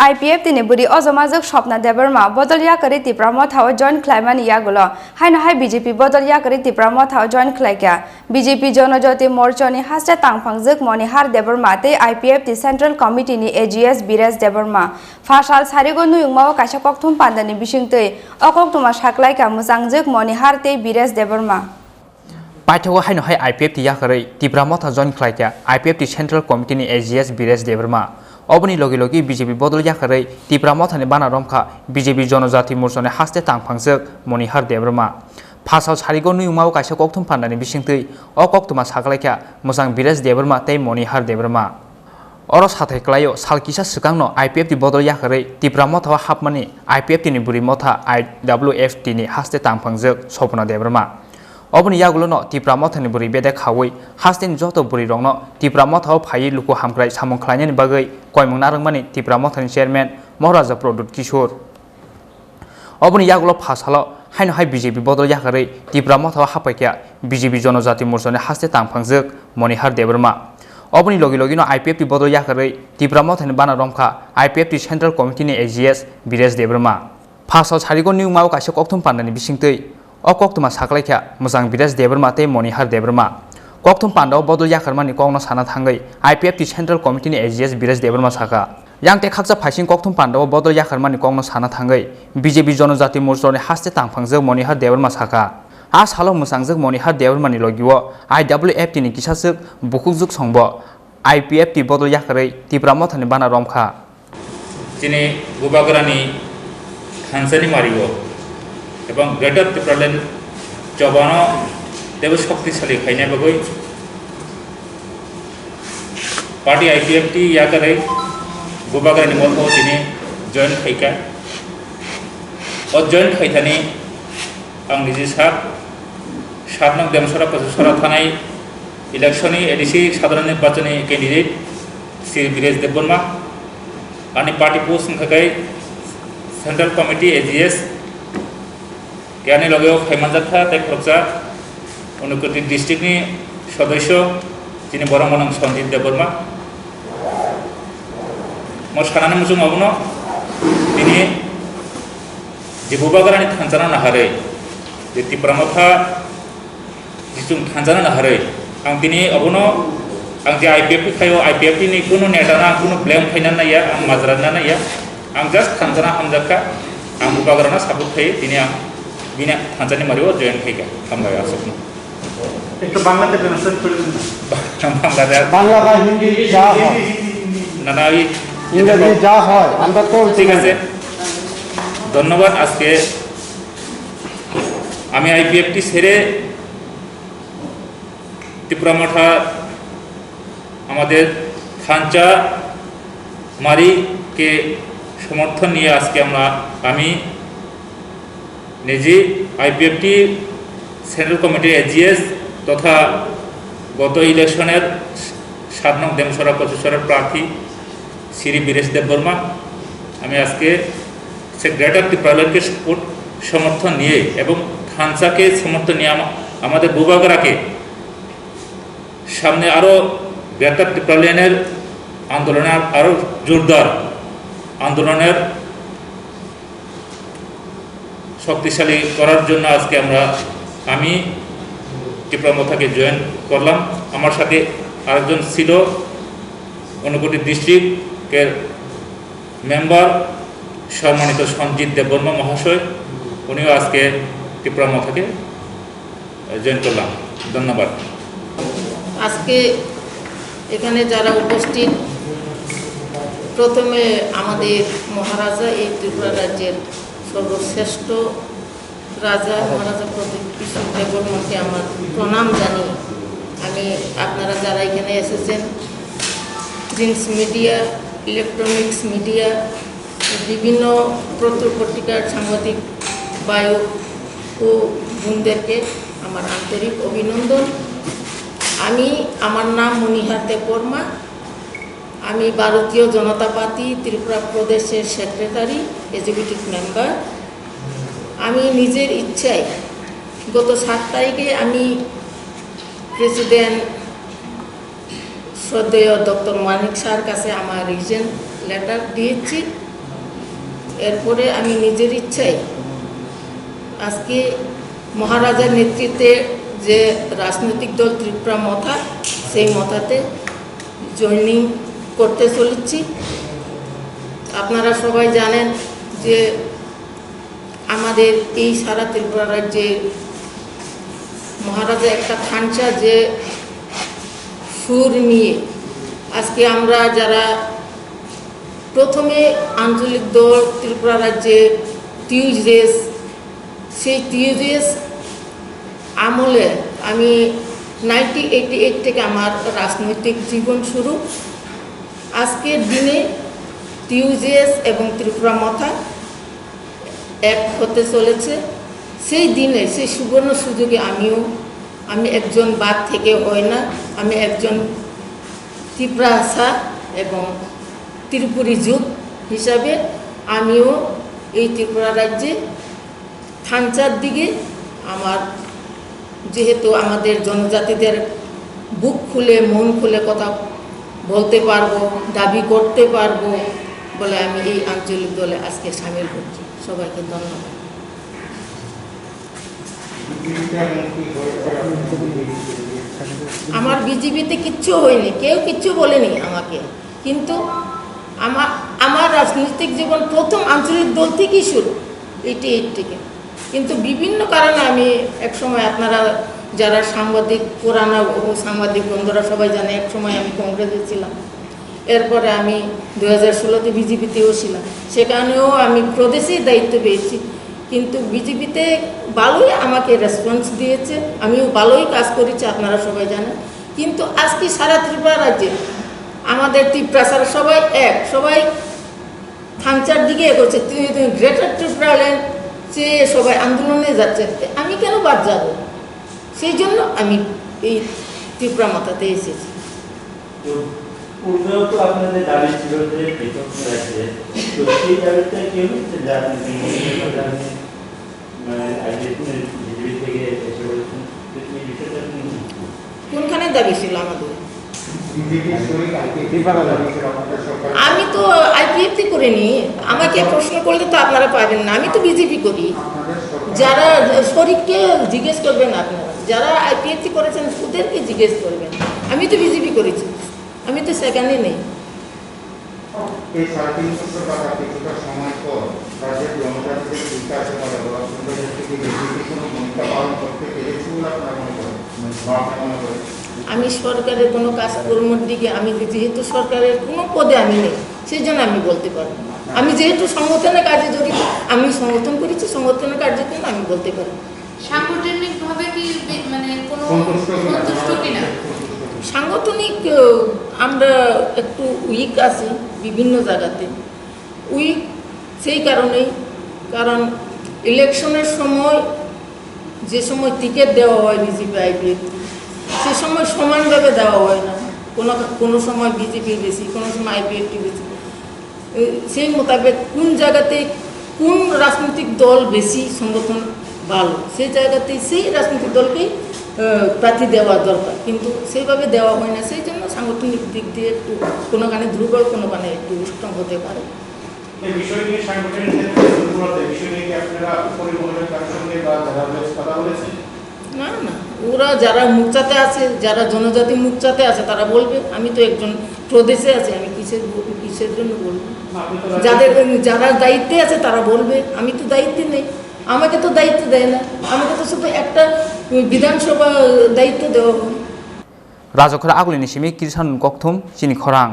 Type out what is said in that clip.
IPF tini buri ozomazuk Swapna Debarma bodol yakari tipramo thao join claimani yagulo haino hai BJP bodol yakari tipramo thao join claika BJP Jonojoti Morchoni haste tangphangjak Monihar Debarma te IPF ti Central Committee ni AGS Bires Debarma Fashal sarigo nuyungmao kaisa kokthum pandani bisingtei okoktuma saklaika musangjak Monihar te Bires Debarma Paithago haino hai IPF ti yakari tipramo thao join claika IPF ti Central Committee ni AGS Bires Debarma Obani logi BJP bodol yakari tipramo thani bana romkha BJP Jonojati Morchoni haste tangphangjak Monihar Debarma Phasal sarigo nuyungmao kaisa kokthum pandani bisingtei okoktuma saklaika musang Bires Debarma tei Monihar Debarma Oro sathai klaio salkisa swkangno IPF ti bodol yakari tipramo thawa hapmani IPF ti ni buri motha IWF ti ni haste tangphangjak Swapna Debarma Obani yagulono tipramo thani buri bede khawi hastin joto buri rongno tipramo thaw phai luku hamkrai samong khlainani bagai koimung narangmani tipramo thani chairman Maharaja Pradut Kishore Obani yagulo phasalo haino hai BJP bodol yakari tipramo thaw hapaikya BJP Jonojati Morchoni haste tangphangjak Monihar Debarma Obani logi no IPF ti bodol yakari tipramo thani bana romkha IPF ti Central Committee ni AGS Bires Debarma phasal sarigo niyungmao kaisa kokthum pandani bisingtei Okoktuma saklaikya musang Bires Debarma tei Monihar Debarma kokthum pandao bodol yakarmani kongno sana thangai IPF ti Central Committee ni AGS Bires Debarma saka yangte khaksa phaising kokthum pandao bodol yakarmani kongno sana thangai BJP Jonojati Morchoni haste tangphangjak Monihar Debarma saka a salo musangjak Monihar Debarmani logiwo IWF ti ni kisasuk bukukjuk songbo IPF ti bodol yakari tipramo thani bana romkha jini gubagrani hansani marigo এবং greater Tripuraland জবানো দেব শক্তিশালী খাইনে বগৈ party IPFT ইয়াকারে গোবাগানি মতো তিনি join খাইকা ও join খাইথানি আং নিজে সাত নং দেমসরা পঁচিশরা থানায় ইলেকশনই এডিসি সাধারণ নির্বাচনী ক্যান্ডিডেট শ্রী বীরেশ দেববর্মা আনি পার্টি পোস্ট সংখ্যায় central committee AGS Kiani logeo Khaimanjatha tei khorokja Unakoti district ni সদস্য যিনি বরমনং সঞ্জিত দেববর্মা মোর সানানি মুসুং অবনো তিনি যে বুবাগারানি থানজানা নাহারে যে তিপ্রামথা যিচুং থানজানা নাহারে আং তিনি অবনো আং যে IPF খাইও IPF ni কোনো নেটানা কোনো ব্লেম খাইনা নাইয়া আং মাজরানা নাইয়া আং জাস্ট থানজানা হামজাকা আং বুবাগারানা সাপোর্ট খাই তিনি আং বিনা থানজানি মারিও জয়েন খাইকা হামগায় আসুন একটু বাংলাতে ট্রান্সলেট করে দিন বাংলা বা হিন্দি যা হয় না না ইংরেজি যা হয় আমরা তো ঠিক আছে ধন্যবাদ আজকে আমি আইপিএফটি ছেড়ে ত্রিপুরামঠা আমাদের খাঞ্চা মারিকে সমর্থন নিয়ে আজকে আমি নিজে আইপিএফটি সেন্ট্রাল কমিটির এজিএস তথা গত ইলেকশনের ৭ নং দেমসরা পঁচিশরার প্রার্থী শ্রী বীরেশ দেববর্মা আমি আজকে গ্রেটার ত্রিপুরাল্যান্ডকে সমর্থন নিয়ে এবং খানসাকে সমর্থন নিয়ে আমাদের বুবাগরাকে সামনে আরও গ্রেটার ত্রিপুরাল্যান্ডের আন্দোলনের আরও জোরদার আন্দোলনের শক্তিশালী করার জন্য আজকে আমি ত্রিপুরামথাকে জয়েন করলাম আমার সাথে আরেকজন ছিল ঊনকোটি ডিস্ট্রিক্টের মেম্বার সম্মানিত সঞ্জিত দেববর্মা মহাশয় উনিও আজকে ত্রিপুরামথাকে জয়েন করলাম ধন্যবাদ আজকে এখানে যারা উপস্থিত প্রথমে আমাদের মহারাজা এই ত্রিপুরা রাজ্যের সর্বশ্রেষ্ঠ রাজা মহারাজা প্রদীপ কিশোর দেববর্মাকে আমার প্রণাম জানিয়ে আমি আপনারা যারা এখানে এসেছেন প্রিন্ট মিডিয়া ইলেকট্রনিক্স মিডিয়া বিভিন্ন পত্রিকার সাংবাদিক বায়ু ও বোনদেরকে আমার আন্তরিক অভিনন্দন আমার নাম মনিহার দেববর্মা আমি ভারতীয় জনতা পার্টি ত্রিপুরা প্রদেশের সেক্রেটারি এক্সিকিউটিভ মেম্বার আমি নিজের ইচ্ছায় গত ৭ তারিখে আমি প্রেসিডেন্ট শ্রদ্ধেয় ডক্টর মানিক স্যার কাছে আমার রিজেন লেটার দিয়েছি এরপরে আমি নিজের ইচ্ছায় আজকে মহারাজার নেতৃত্বে যে রাজনৈতিক দল ত্রিপুরা মথা, সেই মথাতে জয়েনিং করতে চলেছি। আপনারা সবাই জানেন যে আমাদের এই সারা ত্রিপুরা রাজ্যে মহারাজা একটা খাঞ্চা যে সুর নিয়ে আজকে আমরা যারা প্রথমে আঞ্চলিক দল ত্রিপুরা রাজ্যে টিউজেস, সেই টিউজেস আমলে আমি 1988 থেকে আমার রাজনৈতিক জীবন শুরু। আজকের দিনে টিউজেস এবং ত্রিপুরা মথা এক হতে চলেছে। সেই দিনে সেই সুবর্ণ সুযোগে আমি একজন বাদ থেকে হয় না, আমি একজন ত্রিপুরাসা এবং ত্রিপুরী যুগ হিসাবে আমিও এই ত্রিপুরা রাজ্যে খাঞ্চার দিকে আমার, যেহেতু আমাদের জনজাতিদের বুক খুলে মন খুলে কথা বলতে পারবো, দাবি করতে পারবো বলে আমি এই আঞ্চলিক দলে আজকে সামিল করছি। সবাইকে ধন্যবাদ। আমার বিজেপিতে কিচ্ছু হয়নি, কেউ কিচ্ছু বলেনি আমাকে, কিন্তু আমার রাজনৈতিক জীবন প্রথম আঞ্চলিক দল থেকেই শুরু, 88 থেকে। কিন্তু বিভিন্ন কারণে আমি একসময়, আপনারা যারা সাংবাদিক, পুরানা সাংবাদিক বন্ধুরা সবাই জানে, একসময় আমি কংগ্রেসে ছিলাম। এরপরে আমি 2016-তে বিজেপিতেও ছিলাম, সেখানেও আমি প্রদেশেই দায়িত্ব পেয়েছি। কিন্তু বিজেপিতে ভালোই আমাকে রেসপন্স দিয়েছে, আমিও ভালোই কাজ করেছি, আপনারা সবাই জানেন। কিন্তু আজকে সারা ত্রিপুরা রাজ্যে আমাদের ত্রিপুরাসারা সবাই এক, সবাই খাঞ্চার দিকে এগোচ্ছে। গ্রেটার ত্রিপুরা ল্যান্ড যে সবাই আন্দোলনে যাচ্ছে, আমি কেন বাদ যাব? সেই জন্য আমি এই ত্রিপুরা মাথাতে এসেছি। পূর্বেও তো আপনাদের দাবি ছিল যে পৃথক রাজ্যে, তো সেই দাবিটা কি হচ্ছে যে আপনি বিজেপি থেকে এসে বলেছেন, এই বিষয়টা আপনি কোনখানে দাবি ছিল আমাদের? আমি তো আইপিএফটি করিনি, আমাকে প্রশ্ন করলে তো আপনারা পাবেন না। আমি তো বিজেপি করি। যারা শরীরকে জিজ্ঞেস করবেন আপনারা, যারা আইপিএফটি করেছেন ওদেরকে জিজ্ঞেস করবেন। আমি তো বিজেপি করেছি, আমি তো সেখানে নেই। এই 3.5 বছর বা কিছুটা সময় পর রাজ্যের জনজাতিদের বিকাশ এবং অর্থনৈতিক থেকে বিজেপি কোনো ভূমিকা পালন করতে পেরেছে বলে আপনারা মনে করেন? আমি সরকারের কোনো কাজকর্মের দিকে, আমি যেহেতু সরকারের কোনো পদে আমি নেই, সেই জন্য আমি বলতে পারি। আমি যেহেতু সংগঠনের কাজে জড়িত, আমি সংগঠন করেছি, সংগঠনের কার্যের জন্য আমি বলতে পারি। সাংগঠনিকভাবে কি মানে কোনো সন্তুষ্ট কিনা? সাংগঠনিক আমরা একটু উইক আছি বিভিন্ন জায়গাতে, উইক সেই কারণেই, কারণ ইলেকশনের সময় যে সময় টিকিট দেওয়া হয় বিজেপি আইপিএফ, সে সময় সমানভাবে দেওয়া হয় না। কোনো সময় বিজেপি বেশি, কোনো সময় আইপিএফটি বেশি। সেই মোতাবেক কোন জায়গাতে কোন রাজনৈতিক দল বেশি সংগঠন ভালো, সেই জায়গাতে সেই রাজনৈতিক দলকেই প্রার্থী দেওয়া দরকার, কিন্তু সেইভাবে দেওয়া হয় না। সেই জন্য সাংগঠনিক দিক দিয়ে একটু কোনোখানে দুর্বল, কোনোখানে একটু স্ট্রং হতে পারে। এই বিষয় নিয়ে সাংগঠনিক ক্ষেত্রে দুর্বলতা, বিষয় নিয়ে কি আপনারা পরিবহনের কার সঙ্গে বা যারা কথা বলেছেন? না না, ওরা যারা মোর্চাতে আছে, যারা জনজাতি মোর্চাতে আছে তারা বলবে। আমি তো একজন প্রদেশে আছি, আমি কিসের জন্য বলবো? যারা দায়িত্বে আছে তারা বলবে, আমি তো দায়িত্বে নেই, আমাকে তো দায়িত্ব দেয় না, আমাকে তো শুধু একটা বিধানসভা দায়িত্ব দেওয়া হয়। রাজখরা আগুলিনি সিমি কিরসান ককথুম চিনি খরাং।